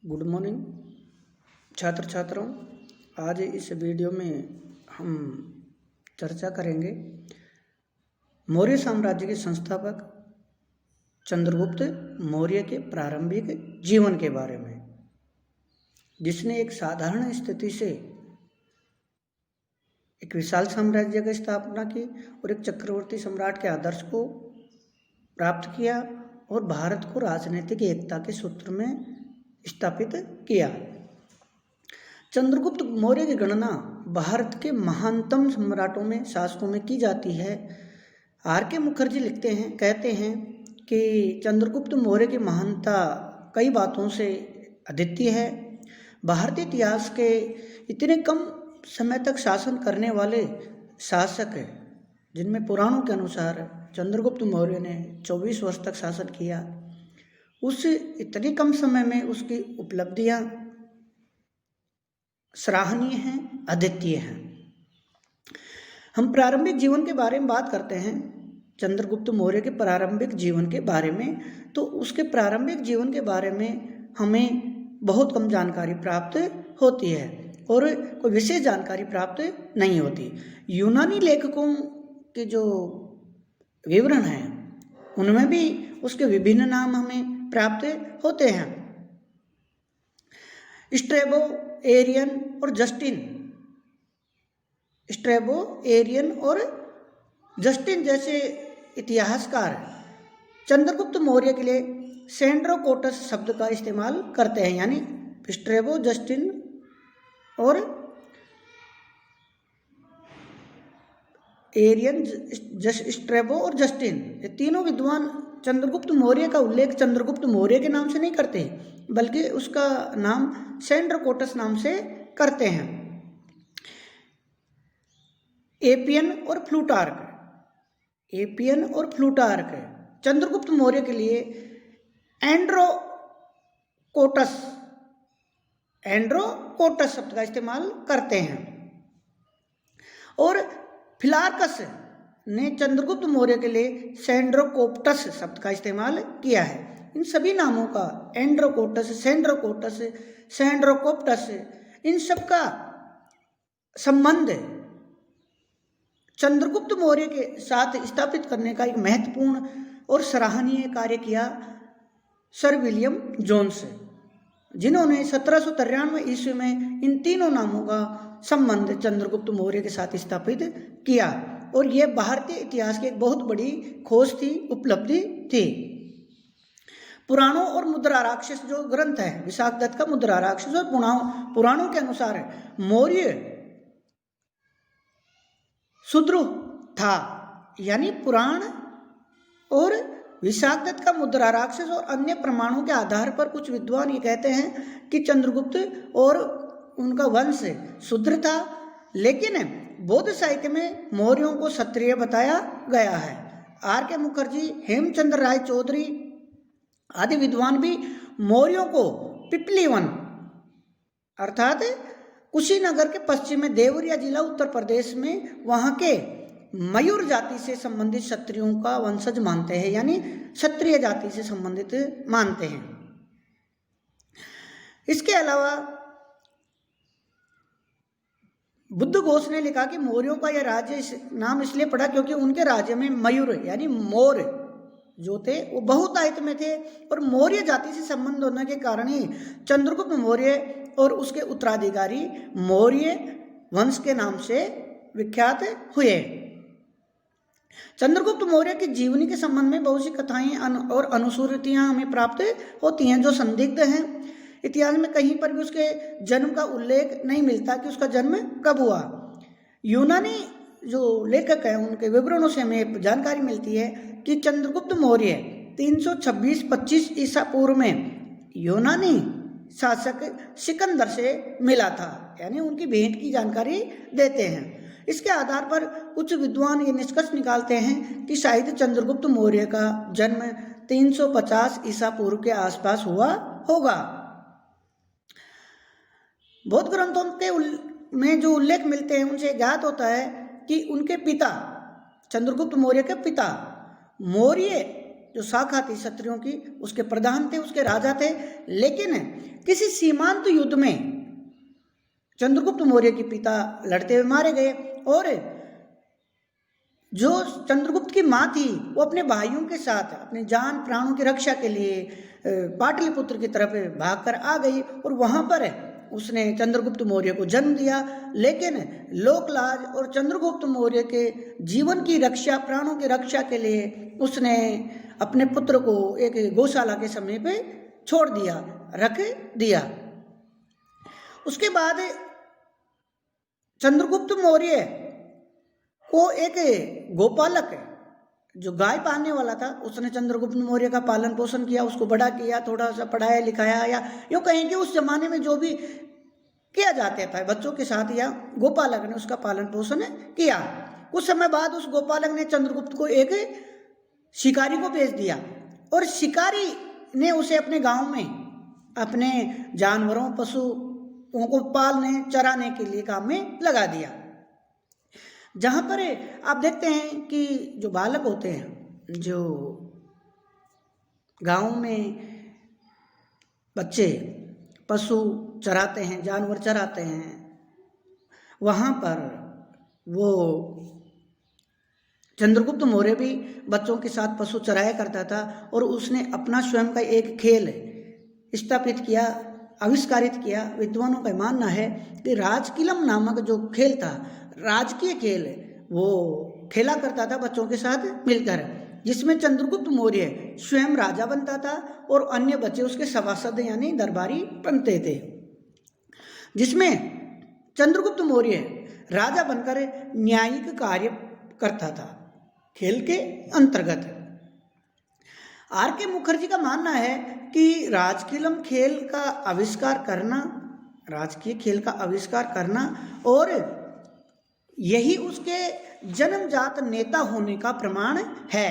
Good morning छात्र छात्राओं। आज इस वीडियो में हम चर्चा करेंगे मौर्य साम्राज्य के संस्थापक चंद्रगुप्त मौर्य के प्रारंभिक जीवन के बारे में, जिसने एक साधारण स्थिति से एक विशाल साम्राज्य की स्थापना की और एक चक्रवर्ती सम्राट के आदर्श को प्राप्त किया और भारत को राजनीतिक एकता के सूत्र में स्थापित किया। चंद्रगुप्त मौर्य की गणना भारत के महानतम सम्राटों में शासकों में की जाती है। R.K. मुखर्जी कहते हैं कि चंद्रगुप्त मौर्य की महानता कई बातों से अद्वितीय है। भारतीय इतिहास के इतने कम समय तक शासन करने वाले शासक, जिनमें पुराणों के अनुसार चंद्रगुप्त मौर्य ने 24 वर्ष तक शासन किया, उस इतने कम समय में उसकी उपलब्धियां सराहनीय हैं, अद्वितीय हैं। हम प्रारंभिक जीवन के बारे में बात करते हैं, चंद्रगुप्त मौर्य के प्रारंभिक जीवन के बारे में। तो उसके प्रारंभिक जीवन के बारे में हमें बहुत कम जानकारी प्राप्त होती है और कोई विशेष जानकारी प्राप्त नहीं होती। यूनानी लेखकों के जो विवरण हैं उनमें भी उसके विभिन्न नाम हमें प्राप्त होते हैं। स्ट्रैबो, एरियन और जस्टिन जैसे इतिहासकार चंद्रगुप्त मौर्य के लिए सेंड्रोकोटस शब्द का इस्तेमाल करते हैं, यानी स्ट्रैबो, जस्टिन और एरियन, स्ट्रैबो और जस्टिन, ये तीनों विद्वान चंद्रगुप्त मौर्य का उल्लेख चंद्रगुप्त मौर्य के नाम से नहीं करते, बल्कि उसका नाम सेंड्रोकोटस नाम से करते हैं। एपियन और प्लूटार्क चंद्रगुप्त मौर्य के लिए एंड्रोकोटस शब्द का इस्तेमाल करते हैं और फिलार्कस ने चंद्रगुप्त मौर्य के लिए सेंड्रोकोप्टस शब्द का इस्तेमाल किया है। इन सभी नामों का एंड्रोकोटस, सेंड्रोकोप्टस, इन सब का संबंध चंद्रगुप्त मौर्य के साथ स्थापित करने का एक महत्वपूर्ण और सराहनीय कार्य किया सर विलियम जोन्स, जिन्होंने 1793 ईस्वी में इन तीनों नामों का संबंध चंद्रगुप्त मौर्य के साथ स्थापित किया और यह भारतीय इतिहास की एक बहुत बड़ी खोज थी, उपलब्धि थी। पुराणों और मुद्रा राक्षस जो ग्रंथ है, विशाखदत्त का मुद्रा राक्षस, और पुराणों के अनुसार मौर्य शूद्र था, यानी पुराण और विशाखदत्त का मुद्रा राक्षस और अन्य प्रमाणों के आधार पर कुछ विद्वान ये कहते हैं कि चंद्रगुप्त और उनका वंश शूद्र था, लेकिन बौद्ध साहित्य में मौर्यों को क्षत्रिय बताया गया है। R.K. मुखर्जी, हेमचंद्र राय चौधरी आदि विद्वान भी मौर्यों को पिपलीवन अर्थात कुशीनगर के पश्चिम में देवरिया जिला उत्तर प्रदेश में वहां के मयूर जाति से संबंधित क्षत्रियों का वंशज मानते हैं, यानी क्षत्रिय जाति से संबंधित मानते हैं। इसके अलावा बुद्ध घोष ने लिखा कि मौर्यों का यह राज्य नाम इसलिए पड़ा क्योंकि उनके राज्य में मयूर यानी मोर जो थे वो बहुतायत में थे और मौर्य जाति से संबंध होने के कारण ही चंद्रगुप्त मौर्य और उसके उत्तराधिकारी मौर्य वंश के नाम से विख्यात हुए। चंद्रगुप्त मौर्य की जीवनी के संबंध में बहुत सी कथाएं और अनुश्रुतियां हमें प्राप्त होती हैं जो संदिग्ध हैं। इतिहास में कहीं पर भी उसके जन्म का उल्लेख नहीं मिलता कि उसका जन्म कब हुआ। यूनानी जो लेखक हैं उनके विवरणों से हमें जानकारी मिलती है कि चंद्रगुप्त मौर्य 326-25 ईसा पूर्व में यूनानी शासक सिकंदर से मिला था, यानी उनकी भेंट की जानकारी देते हैं। इसके आधार पर कुछ विद्वान ये निष्कर्ष निकालते हैं कि शायद चंद्रगुप्त मौर्य का जन्म 350 ईसा पूर्व के आसपास हुआ होगा। बौद्ध ग्रंथों के में जो उल्लेख मिलते हैं उनसे ज्ञात होता है कि उनके पिता, चंद्रगुप्त मौर्य के पिता मौर्य जो शाखा थी क्षत्रियों की, उसके प्रधान थे, उसके राजा थे, लेकिन किसी सीमांत युद्ध में चंद्रगुप्त मौर्य के पिता लड़ते हुए मारे गए और जो चंद्रगुप्त की माँ थी वो अपने भाइयों के साथ अपने जान प्राणों की रक्षा के लिए पाटलिपुत्र की तरफ भागकर आ गई और वहां पर उसने चंद्रगुप्त मौर्य को जन्म दिया। लेकिन लोकलाज और चंद्रगुप्त मौर्य के जीवन की रक्षा प्राणों की रक्षा के लिए उसने अपने पुत्र को एक गौशाला के समीप छोड़ दिया, रख दिया। उसके बाद चंद्रगुप्त मौर्य को एक गोपालक जो गाय पालने वाला था उसने चंद्रगुप्त मौर्य का पालन पोषण किया, उसको बड़ा किया, थोड़ा सा पढ़ाया लिखाया, या यूँ कहें कि उस जमाने में जो भी किया जाता था बच्चों के साथ, या गोपालक ने उसका पालन पोषण किया। कुछ समय बाद उस गोपालक ने चंद्रगुप्त को एक शिकारी को भेज दिया और शिकारी ने उसे अपने गांव में अपने जानवरों पशुओं को पालने चराने के लिए काम में लगा दिया। जहाँ पर आप देखते हैं कि जो बालक होते हैं, जो गांव में बच्चे पशु चराते हैं, जानवर चराते हैं, वहाँ पर वो चंद्रगुप्त मौर्य भी बच्चों के साथ पशु चराया करता था और उसने अपना स्वयं का एक खेल स्थापित किया, आविष्कारित किया। विद्वानों का मानना है कि राजकिलम नामक जो खेल था, राजकीय खेल, वो खेला करता था बच्चों के साथ मिलकर, जिसमें चंद्रगुप्त मौर्य स्वयं राजा बनता था और अन्य बच्चे उसके सभासद यानी दरबारी बनते थे, जिसमें चंद्रगुप्त मौर्य राजा बनकर न्यायिक कार्य करता था खेल के अंतर्गत। आर के मुखर्जी का मानना है कि राजकिलम खेल का आविष्कार करना, राजकीय खेल का आविष्कार करना और यही उसके जन्मजात नेता होने का प्रमाण है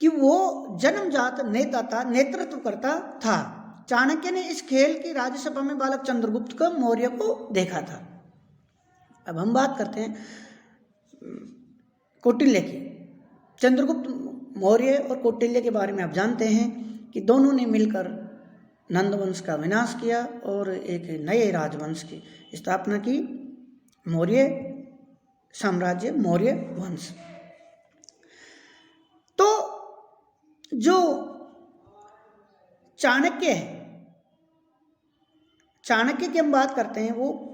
कि वो जन्मजात नेता था, नेतृत्व करता था। चाणक्य ने इस खेल की राज्यसभा में बालक चंद्रगुप्त को मौर्य को देखा था। अब हम बात करते हैं कौटिल्य की। चंद्रगुप्त मौर्य और कौटिल्य के बारे में आप जानते हैं कि दोनों ने मिलकर नंद वंश का विनाश किया और एक नए राजवंश की स्थापना की, मौर्य साम्राज्य, मौर्य वंश। तो जो चाणक्य है, चाणक्य की हम बात करते हैं, वो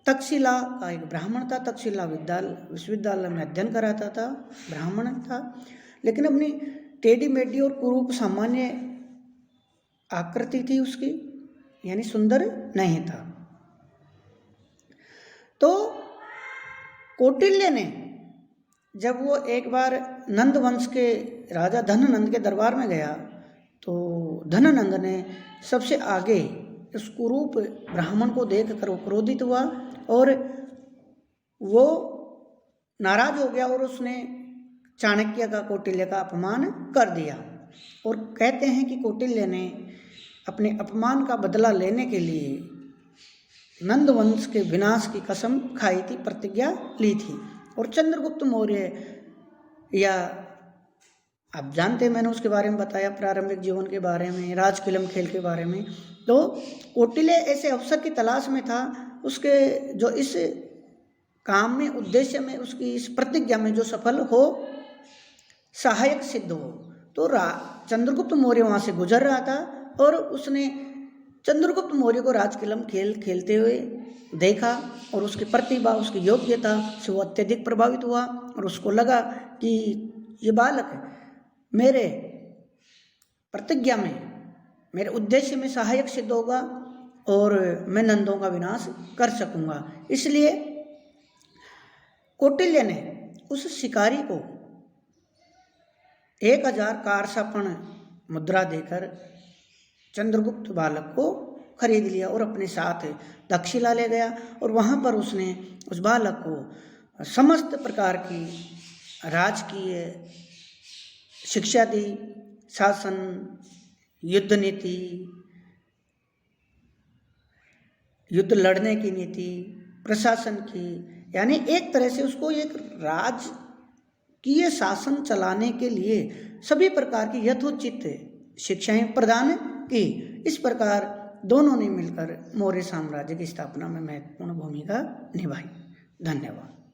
तक्षशिला का एक ब्राह्मण था। तक्षशिला विश्वविद्यालय में अध्ययन कराता था, ब्राह्मण था, लेकिन अपनी टेढ़ी मेढ़ी और कुरूप सामान्य आकृति थी उसकी, यानी सुंदर नहीं था। तो कौटिल्य ने जब वो एक बार नंद वंश के राजा धननंद के दरबार में गया तो धननंद ने सबसे आगे उस कुरूप ब्राह्मण को देखकर वो क्रोधित हुआ और वो नाराज हो गया और उसने चाणक्य का, कौटिल्य का अपमान कर दिया। और कहते हैं कि कौटिल्य ने अपने अपमान का बदला लेने के लिए नंद वंश के विनाश की कसम खाई थी, प्रतिज्ञा ली थी। और चंद्रगुप्त मौर्य, या आप जानते हैं मैंने उसके बारे में बताया, प्रारंभिक जीवन के बारे में, राजकिलम खेल के बारे में। तो कौटिल्य ऐसे अवसर की तलाश में था, उसके जो इस काम में, उद्देश्य में, उसकी इस प्रतिज्ञा में जो सफल हो, सहायक सिद्ध हो। तो चंद्रगुप्त मौर्य वहाँ से गुजर रहा था और उसने चंद्रगुप्त मौर्य को राजकिलम खेल खेलते हुए देखा और उसकी प्रतिभा, उसकी योग्यता से वो अत्यधिक प्रभावित हुआ और उसको लगा कि ये बालक मेरे प्रतिज्ञा में, मेरे उद्देश्य में सहायक सिद्ध होगा और मैं नंदों का विनाश कर सकूंगा। इसलिए कौटिल्य ने उस शिकारी को 1000 कारसपण मुद्रा देकर चंद्रगुप्त बालक को खरीद लिया और अपने साथ तक्षशिला ले गया और वहाँ पर उसने उस बालक को समस्त प्रकार की राजकीय शिक्षा दी, शासन, युद्ध नीति, युद्ध लड़ने की नीति, प्रशासन की, यानी एक तरह से उसको एक राजकीय शासन चलाने के लिए सभी प्रकार की यथोचित शिक्षाएं प्रदान की। इस प्रकार दोनों ने मिलकर मौर्य साम्राज्य की स्थापना में महत्वपूर्ण भूमिका निभाई। धन्यवाद।